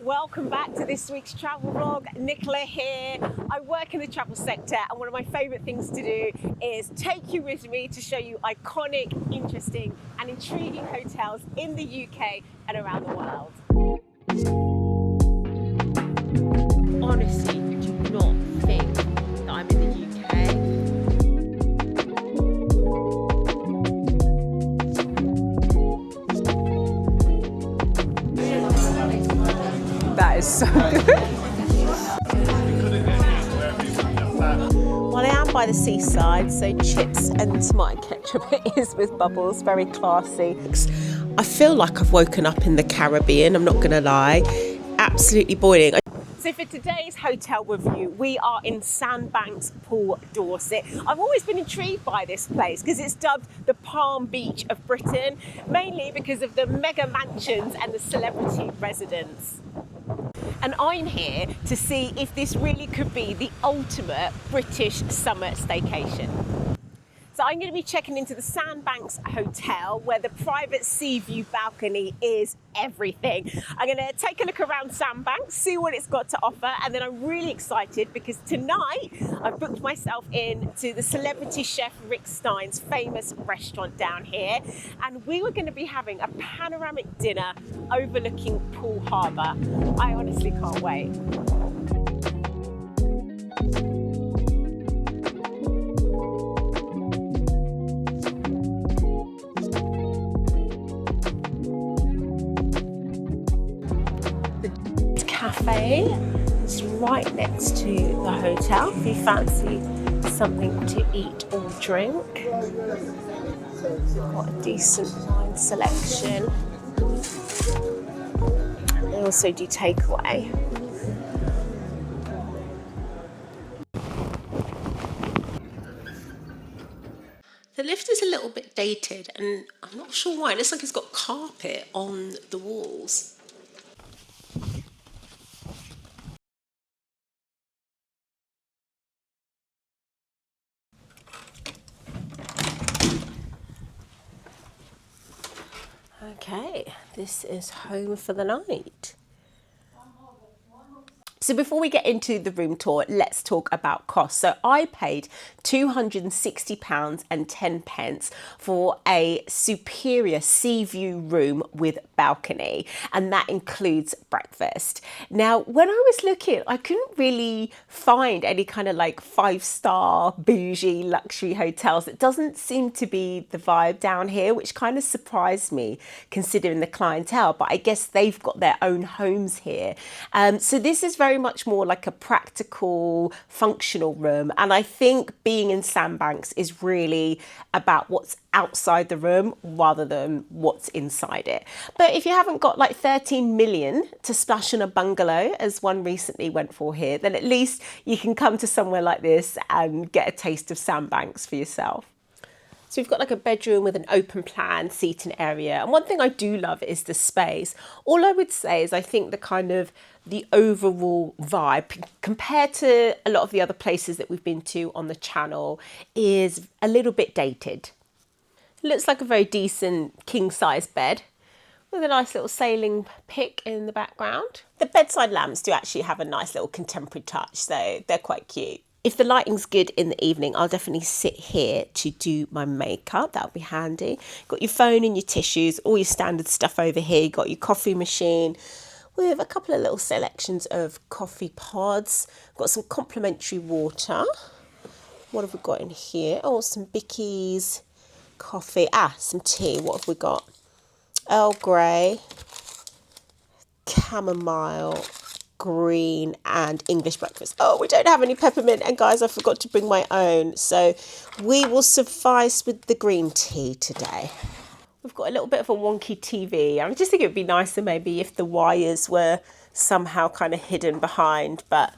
Welcome back to this week's travel vlog. Nicola here. I work in the travel sector and one of my favourite things to do is take you with me to show you iconic, interesting and intriguing hotels in the UK and around the world. Honestly, do not think that I'm in the UK. That is so good. Well, I am by the seaside, so chips and tomato ketchup it is with bubbles, very classy. I feel like I've woken up in the Caribbean, I'm not going to lie. Absolutely boiling. So for today's hotel review, we are in Sandbanks, Dorset. I've always been intrigued by this place because it's dubbed the Palm Beach of Britain, mainly because of the mega mansions and the celebrity residence. And I'm here to see if this really could be the ultimate British summer staycation. So I'm going to be checking into the Sandbanks Hotel where the private sea view balcony is everything. I'm going to take a look around Sandbanks, see what it's got to offer, and then I'm really excited because tonight I've booked myself in to the celebrity chef Rick Stein's famous restaurant down here, and we were going to be having a panoramic dinner overlooking Poole Harbour. I honestly can't wait. Cafe is right next to the hotel if you fancy something to eat or drink. Got a decent wine selection. They also do takeaway. The lift is a little bit dated and I'm not sure why. It looks like it's got carpet on the walls. Okay, this is home for the night. So before we get into the room tour, let's talk about costs. So I paid £260.10 for a superior sea view room with balcony, and that includes breakfast. Now, when I was looking, I couldn't really find any kind of like 5-star bougie luxury hotels. It doesn't seem to be the vibe down here, which kind of surprised me considering the clientele, but I guess they've got their own homes here. So this is very much more like a practical, functional room. And I think being in Sandbanks is really about what's outside the room rather than what's inside it. But if you haven't got like 13 million to splash in a bungalow, as one recently went for here, then at least you can come to somewhere like this and get a taste of Sandbanks for yourself. So we've got like a bedroom with an open plan seating area. And one thing I do love is the space. All I would say is I think the overall vibe compared to a lot of the other places that we've been to on the channel is a little bit dated. It looks like a very decent king size bed with a nice little sailing pic in the background. The bedside lamps do actually have a nice little contemporary touch, so they're quite cute. If the lighting's good in the evening, I'll definitely sit here to do my makeup. That'll be handy. Got your phone and your tissues, all your standard stuff over here. You've got your coffee machine with a couple of little selections of coffee pods. Got some complimentary water. What have we got in here? Oh, some Bickies, coffee. Some tea. What have we got? Earl Grey, chamomile, green and English breakfast. Oh, we don't have any peppermint, and guys, I forgot to bring my own, so we will suffice with the green tea today. We've got a little bit of a wonky TV. I just think it would be nicer maybe if the wires were somehow kind of hidden behind, but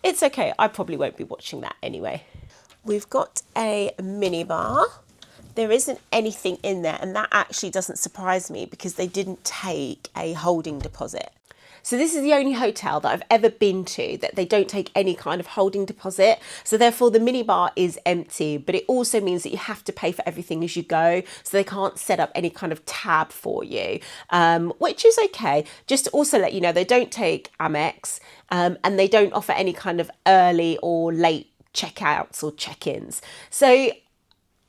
it's okay. I probably won't be watching that anyway. We've got a minibar. There isn't anything in there, and that actually doesn't surprise me because they didn't take a holding deposit. So this is the only hotel that I've ever been to that they don't take any kind of holding deposit. So therefore the minibar is empty, but it also means that you have to pay for everything as you go. So they can't set up any kind of tab for you, which is okay. Just to also let you know, they don't take Amex, and they don't offer any kind of early or late checkouts or check-ins. So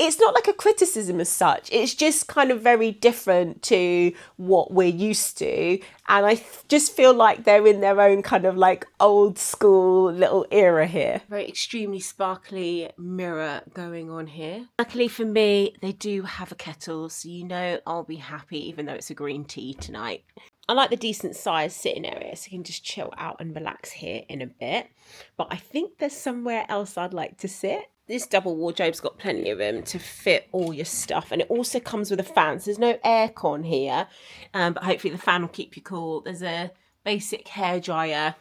it's not like a criticism as such. It's just kind of very different to what we're used to. And I just feel like they're in their own kind of like old school little era here. Very extremely sparkly mirror going on here. Luckily for me, they do have a kettle, so you know I'll be happy even though it's a green tea tonight. I like the decent sized sitting area, so you can just chill out and relax here in a bit. But I think there's somewhere else I'd like to sit. This double wardrobe's got plenty of room to fit all your stuff, and it also comes with a fan. So there's no aircon here, but hopefully the fan will keep you cool. There's a basic hairdryer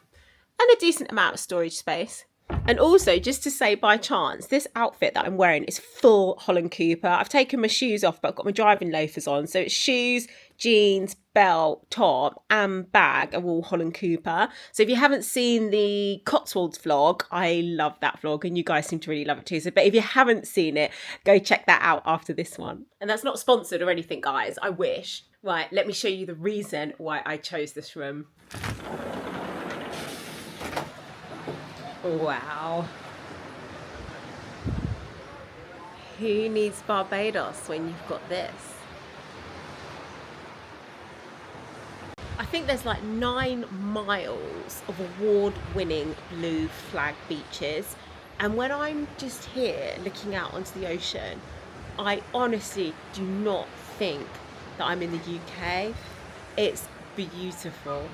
and a decent amount of storage space. And also, just to say by chance, this outfit that I'm wearing is full Holland Cooper. I've taken my shoes off, but I've got my driving loafers on. So it's shoes, jeans, belt, top and bag are all Holland Cooper. So if you haven't seen the Cotswolds vlog, I love that vlog and you guys seem to really love it too. So, but if you haven't seen it, go check that out after this one. And that's not sponsored or anything, guys. I wish. Right, let me show you the reason why I chose this room. Wow. Who needs Barbados when you've got this? I think there's like 9 miles of award-winning blue flag beaches. And when I'm just here looking out onto the ocean, I honestly do not think that I'm in the UK. It's beautiful.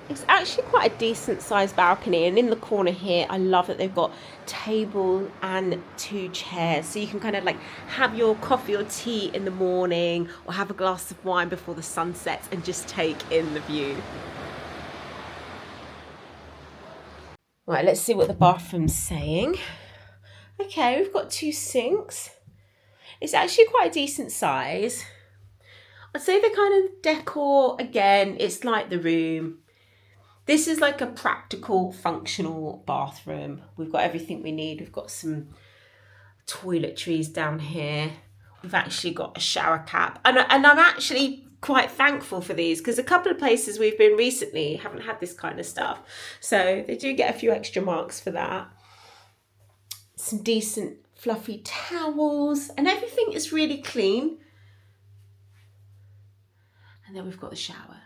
It's actually quite a decent sized balcony, and in the corner here I love that they've got table and 2 chairs, so you can kind of like have your coffee or tea in the morning or have a glass of wine before the sun sets and just take in the view. Right, let's see what the bathroom's saying. Okay, we've got 2 sinks. It's actually quite a decent size. I'd say the kind of decor, again, it's like the room. This is like a practical, functional bathroom. We've got everything we need. We've got some toiletries down here. We've actually got a shower cap. And I'm actually quite thankful for these because a couple of places we've been recently haven't had this kind of stuff. So they do get a few extra marks for that. Some decent fluffy towels and everything is really clean. And then we've got the shower.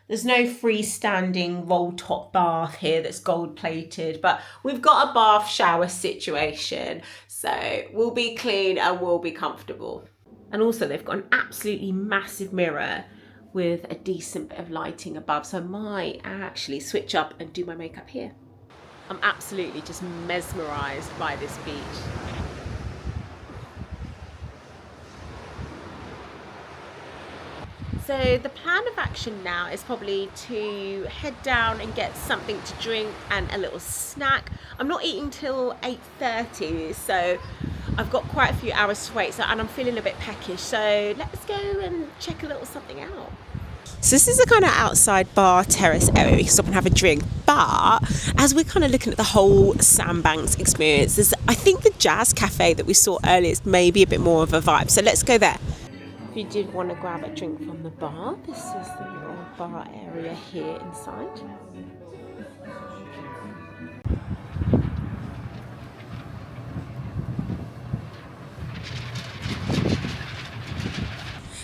There's no freestanding roll top bath here that's gold plated, but we've got a bath shower situation. So we'll be clean and we'll be comfortable. And also they've got an absolutely massive mirror with a decent bit of lighting above. So I might actually switch up and do my makeup here. I'm absolutely just mesmerised by this beach. So the plan of action now is probably to head down and get something to drink and a little snack. I'm not eating till 8:30, so I've got quite a few hours to wait, and I'm feeling a bit peckish. So let's go and check a little something out. So this is a kind of outside bar terrace area. We can stop and have a drink. But as we're kind of looking at the whole Sandbanks experience, there's, I think the jazz cafe that we saw earlier is maybe a bit more of a vibe. So let's go there. If you did want to grab a drink from the bar, this is the little bar area here inside.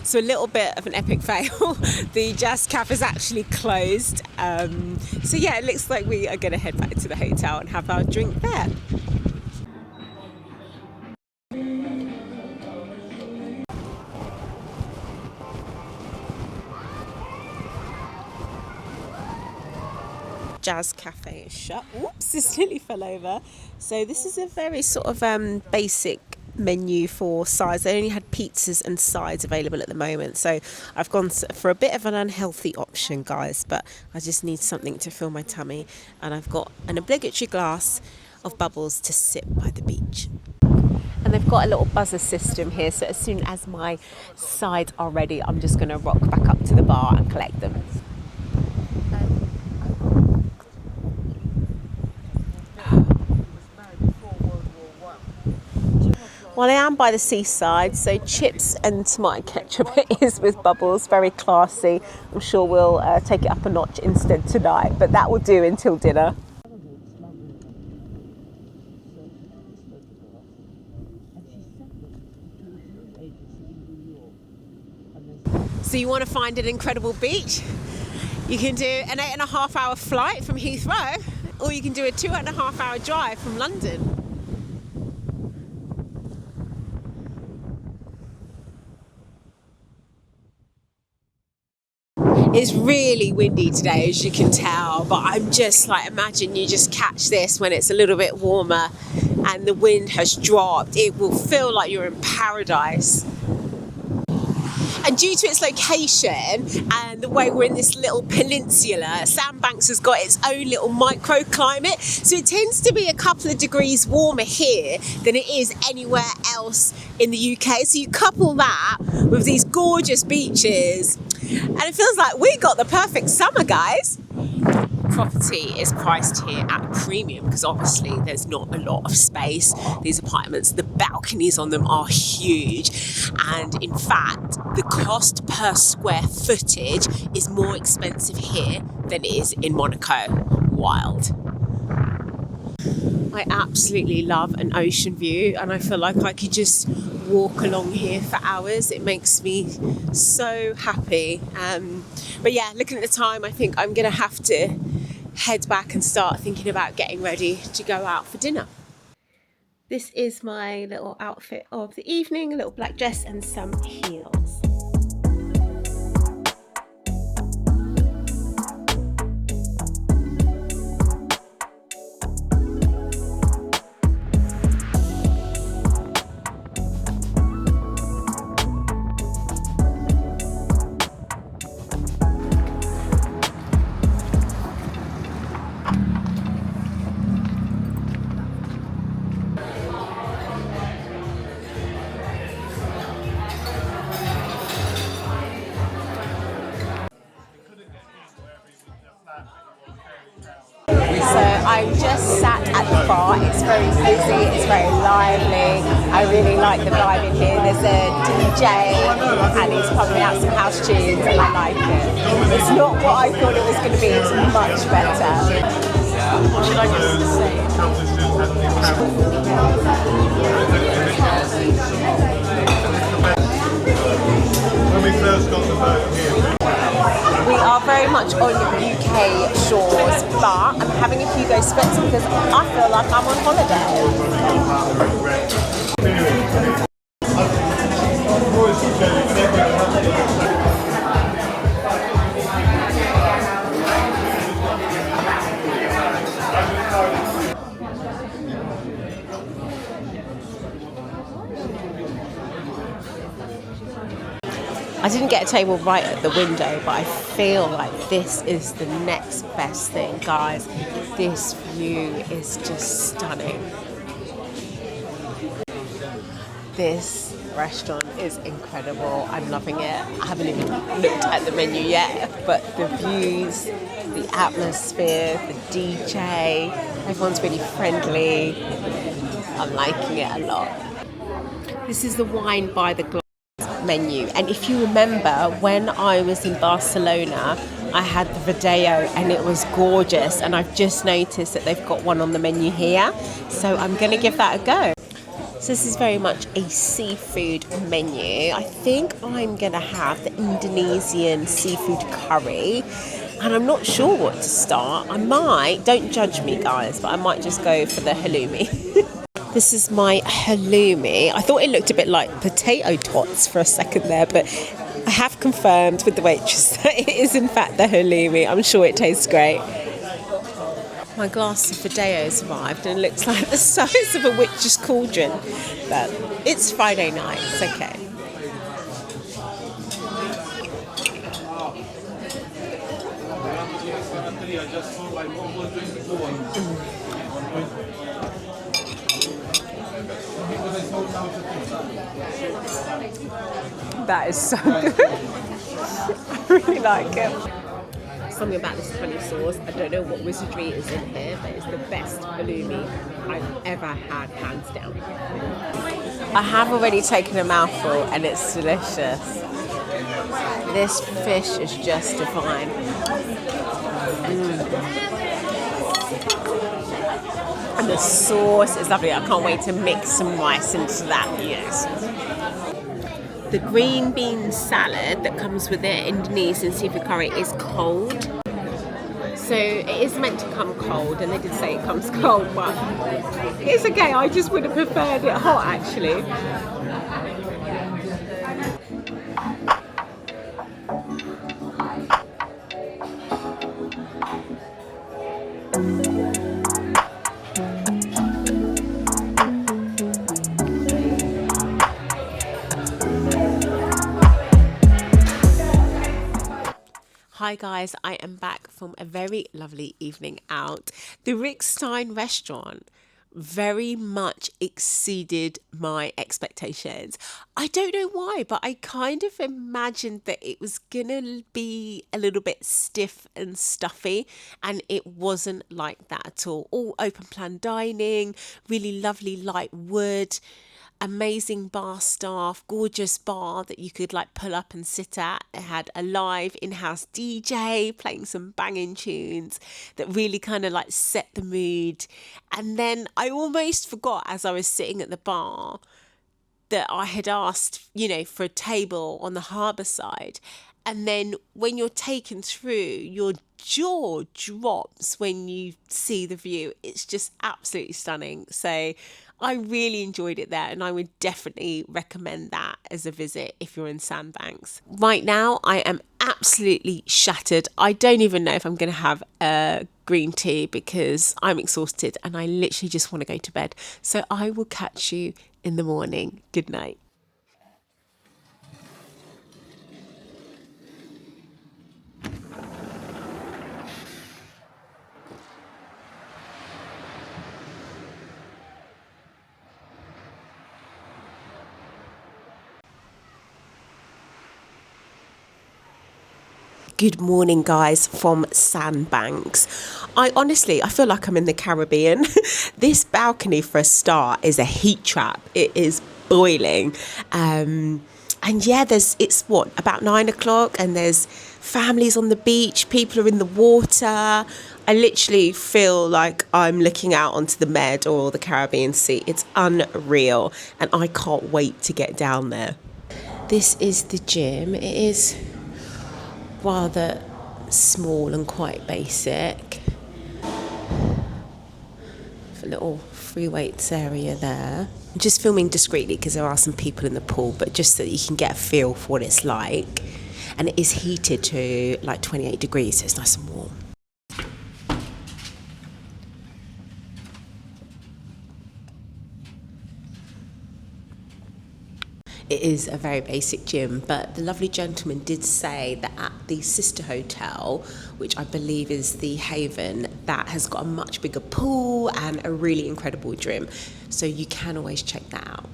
So a little bit of an epic fail. The jazz cafe is actually closed. So yeah, it looks like we are going to head back to the hotel and have our drink there. Jazz cafe is shut. Oops, this nearly fell over. So this is a very sort of basic menu for sides. They only had pizzas and sides available at the moment, so I've gone for a bit of an unhealthy option, guys, but I just need something to fill my tummy, and I've got an obligatory glass of bubbles to sip by the beach. And they've got a little buzzer system here, so as soon as my sides are ready, I'm just going to rock back up to the bar and collect them. Well, I am by the seaside, so chips and tomato ketchup is with bubbles, very classy. I'm sure we'll take it up a notch instead tonight, but that will do until dinner. So you want to find an incredible beach? You can do an 8.5-hour flight from Heathrow, or you can do a 2.5-hour drive from London. It's really windy today, as you can tell, but I'm just like, imagine you just catch this when it's a little bit warmer and the wind has dropped. It will feel like you're in paradise. And due to its location and the way we're in this little peninsula, Sandbanks has got its own little microclimate. So it tends to be a couple of degrees warmer here than it is anywhere else in the UK. So you couple that with these gorgeous beaches and it feels like we got the perfect summer, guys. Property is priced here at premium because obviously there's not a lot of space. These apartments, the balconies on them are huge, and in fact the cost per square footage is more expensive here than it is in Monaco. Wild. I absolutely love an ocean view and I feel like I could just walk along here for hours. It makes me so happy. But yeah, looking at the time, I think I'm gonna have to head back and start thinking about getting ready to go out for dinner. This is my little outfit of the evening, a little black dress and some heels. I'm just sat at the bar. It's very busy, it's very lively. I really like the vibe in here. There's a DJ and he's pumping out some house tunes and I like it. It's not what I thought it was going to be, it's much better. What should I just say? When we first got the boat here. We are very much on UK shores, but I'm having a Hugo Spritz because I feel like I'm on holiday. I didn't get a table right at the window, but I feel like this is the next best thing, guys. This view is just stunning. This restaurant is incredible. I'm loving it. I haven't even looked at the menu yet, but the views, the atmosphere, the DJ, everyone's really friendly. I'm liking it a lot. This is the wine by the glass menu, and if you remember when I was in Barcelona I had the Video and it was gorgeous, and I've just noticed that they've got one on the menu here, so I'm gonna give that a go. So this is very much a seafood menu. I think I'm gonna have the Indonesian seafood curry, and I'm not sure what to start. I might, don't judge me guys, but I might just go for the halloumi. This is my halloumi. I thought it looked a bit like potato tots for a second there, but I have confirmed with the waitress that it is in fact the halloumi. I'm sure it tastes great. My glass of Video's arrived and it looks like the size of a witch's cauldron, but it's Friday night, it's okay. That is so good. I really like it. something about this honey sauce. I don't know what wizardry is in here, but it's the best halloumi I've ever had, hands down. I have already taken a mouthful and it's delicious. This fish is just divine. And the sauce is lovely. I can't wait to mix some rice into that. Yes. The green bean salad that comes with the Indonesian seafood curry is cold. So it is meant to come cold, and they did say it comes cold, but it's okay. I just would have preferred it hot, actually. Hi guys, I am back from a very lovely evening out. The Rick Stein Restaurant very much exceeded my expectations. I don't know why, but I kind of imagined that it was gonna be a little bit stiff and stuffy, and it wasn't like that at all. All open plan dining, really lovely light wood, amazing bar staff, gorgeous bar that you could like pull up and sit at. It had a live in-house DJ playing some banging tunes that really kind of like set the mood. And then I almost forgot as I was sitting at the bar that I had asked, for a table on the harbour side. And then when you're taken through, your jaw drops when you see the view. It's just absolutely stunning. So I really enjoyed it there, and I would definitely recommend that as a visit if you're in Sandbanks. Right now, I am absolutely shattered. I don't even know if I'm going to have a green tea because I'm exhausted and I literally just want to go to bed. So I will catch you in the morning. Good night. Good morning, guys, from Sandbanks. I feel like I'm in the Caribbean. This balcony, for a start, is a heat trap. It is boiling. And yeah, it's about 9 o'clock, and there's families on the beach, people are in the water. I literally feel like I'm looking out onto the Med or the Caribbean Sea. It's unreal, and I can't wait to get down there. This is the gym. It is rather small and quite basic. A little free weights area there. I'm just filming discreetly because there are some people in the pool, but just so that you can get a feel for what it's like. And it is heated to like 28 degrees, so it's nice and warm. It is a very basic gym, but the lovely gentleman did say that at the sister hotel, which I believe is the Haven, that has got a much bigger pool and a really incredible gym. So you can always check that out.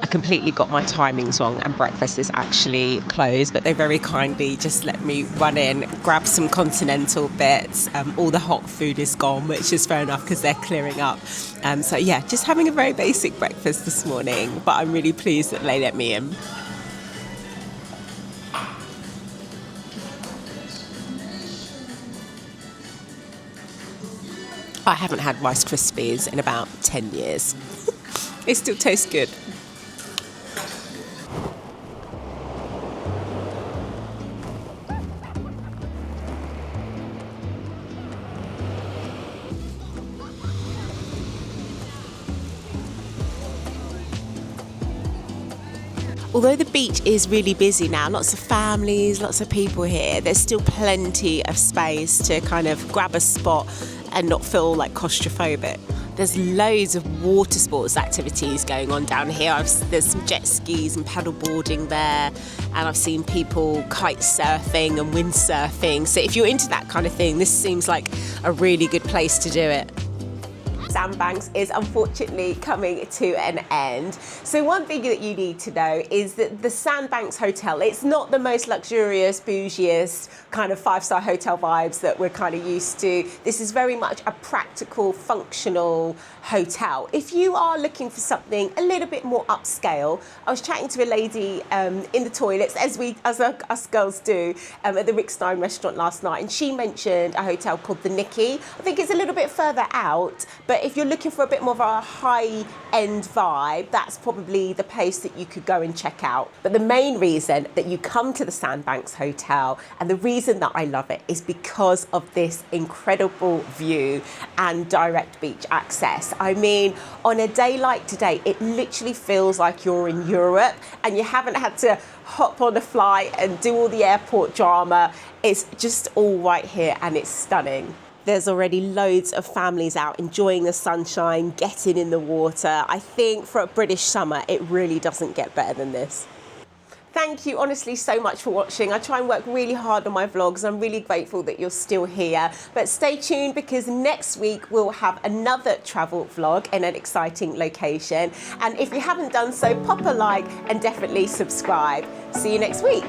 I completely got my timings wrong and breakfast is actually closed, but they very kindly just let me run in, grab some continental bits. All the hot food is gone, which is fair enough because they're clearing up. So yeah, just having a very basic breakfast this morning, but I'm really pleased that they let me in. I haven't had Rice Krispies in about 10 years. They still taste good. Although the beach is really busy now, lots of families, lots of people here, there's still plenty of space to kind of grab a spot and not feel like claustrophobic. There's loads of water sports activities going on down here. There's some jet skis and paddle boarding there, and I've seen people kite surfing and windsurfing. So if you're into that kind of thing, this seems like a really good place to do it. Sandbanks is unfortunately coming to an end. So one thing that you need to know is that the Sandbanks Hotel, it's not the most luxurious, bougiest kind of five-star hotel vibes that we're kind of used to. This is very much a practical, functional hotel. If you are looking for something a little bit more upscale, I was chatting to a lady in the toilets, as us girls do, at the Rick Stein Restaurant last night, and she mentioned a hotel called the Nicky. I think it's a little bit further out, but if you're looking for a bit more of a high-end vibe, that's probably the place that you could go and check out. But the main reason that you come to the Sandbanks Hotel, and the reason that I love it, is because of this incredible view and direct beach access. I mean, on a day like today, it literally feels like you're in Europe and you haven't had to hop on a flight and do all the airport drama. It's just all right here and it's stunning. There's already loads of families out enjoying the sunshine, getting in the water. I think for a British summer, it really doesn't get better than this. Thank you honestly so much for watching. I try and work really hard on my vlogs. I'm really grateful that you're still here. But stay tuned, because next week we'll have another travel vlog in an exciting location. And if you haven't done so, pop a like and definitely subscribe. See you next week.